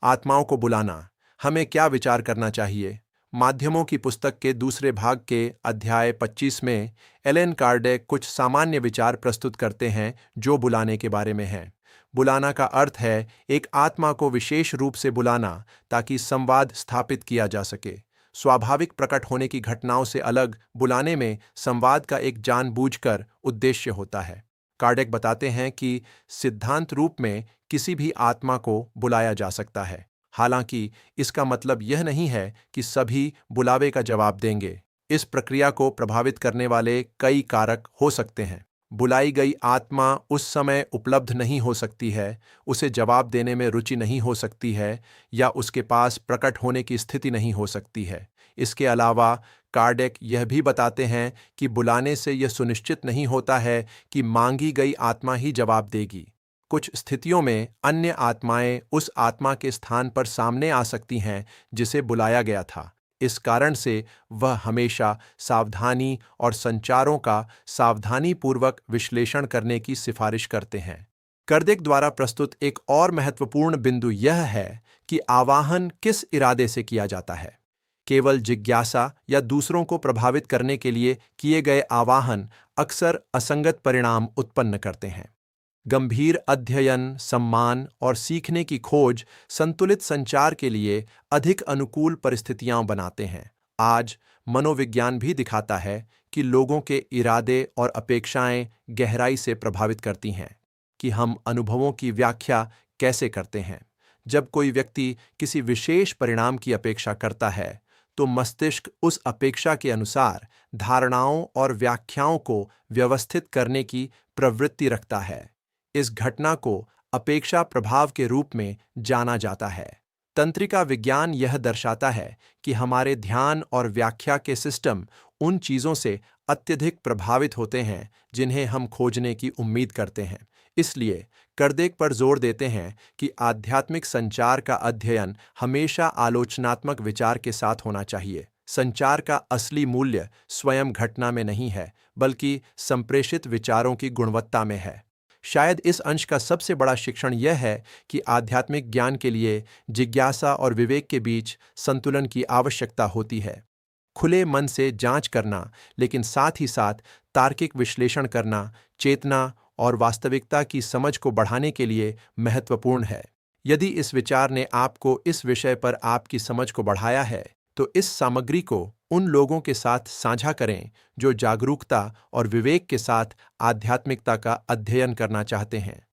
आत्माओं को बुलाना, हमें क्या विचार करना चाहिए। माध्यमों की पुस्तक के दूसरे भाग के अध्याय 25 में एलेन कार्डेक कुछ सामान्य विचार प्रस्तुत करते हैं जो बुलाने के बारे में हैं। बुलाना का अर्थ है एक आत्मा को विशेष रूप से बुलाना ताकि संवाद स्थापित किया जा सके। स्वाभाविक प्रकट होने की घटनाओं से अलग बुलाने में संवाद का एक जानबूझकर उद्देश्य होता है। कार्डेक बताते हैं कि सिद्धांत रूप में किसी भी आत्मा को बुलाया जा सकता है। हालांकि इसका मतलब यह नहीं है कि सभी बुलावे का जवाब देंगे। इस प्रक्रिया को प्रभावित करने वाले कई कारक हो सकते हैं। बुलाई गई आत्मा उस समय उपलब्ध नहीं हो सकती है, उसे जवाब देने में रुचि नहीं हो सकती है या उसके पास प्रकट होने की स्थिति नहीं हो सकती है। इसके अलावा कार्डेक यह भी बताते हैं कि बुलाने से यह सुनिश्चित नहीं होता है कि मांगी गई आत्मा ही जवाब देगी। कुछ स्थितियों में अन्य आत्माएं उस आत्मा के स्थान पर सामने आ सकती हैं जिसे बुलाया गया था। इस कारण से वह हमेशा सावधानी और संचारों का सावधानीपूर्वक विश्लेषण करने की सिफारिश करते हैं। कार्डेक द्वारा प्रस्तुत एक और महत्वपूर्ण बिंदु यह है कि आवाहन किस इरादे से किया जाता है। केवल जिज्ञासा या दूसरों को प्रभावित करने के लिए किए गए आवाहन अक्सर असंगत परिणाम उत्पन्न करते हैं। गंभीर अध्ययन, सम्मान और सीखने की खोज संतुलित संचार के लिए अधिक अनुकूल परिस्थितियां बनाते हैं। आज मनोविज्ञान भी दिखाता है कि लोगों के इरादे और अपेक्षाएं गहराई से प्रभावित करती हैं कि हम अनुभवों की व्याख्या कैसे करते हैं। जब कोई व्यक्ति किसी विशेष परिणाम की अपेक्षा करता है, तो मस्तिष्क उस अपेक्षा के अनुसार धारणाओं और व्याख्याओं को व्यवस्थित करने की प्रवृत्ति रखता है। इस घटना को अपेक्षा प्रभाव के रूप में जाना जाता है। तंत्रिका विज्ञान यह दर्शाता है कि हमारे ध्यान और व्याख्या के सिस्टम उन चीजों से अत्यधिक प्रभावित होते हैं जिन्हें हम खोजने की उम्मीद करते हैं। इसलिए कार्डेक पर जोर देते हैं कि आध्यात्मिक संचार का अध्ययन हमेशा आलोचनात्मक विचार के साथ होना चाहिए। संचार का असली मूल्य स्वयं घटना में नहीं है, बल्कि संप्रेषित विचारों की गुणवत्ता में है। शायद इस अंश का सबसे बड़ा शिक्षण यह है कि आध्यात्मिक ज्ञान के लिए जिज्ञासा और विवेक के बीच संतुलन की आवश्यकता होती है। खुले मन से जांच करना, लेकिन साथ ही साथ तार्किक विश्लेषण करना, चेतना और वास्तविकता की समझ को बढ़ाने के लिए महत्वपूर्ण है। यदि इस विचार ने आपको इस विषय पर आपकी समझ को बढ़ाया है, तो इस सामग्री को उन लोगों के साथ साझा करें जो जागरूकता और विवेक के साथ आध्यात्मिकता का अध्ययन करना चाहते हैं।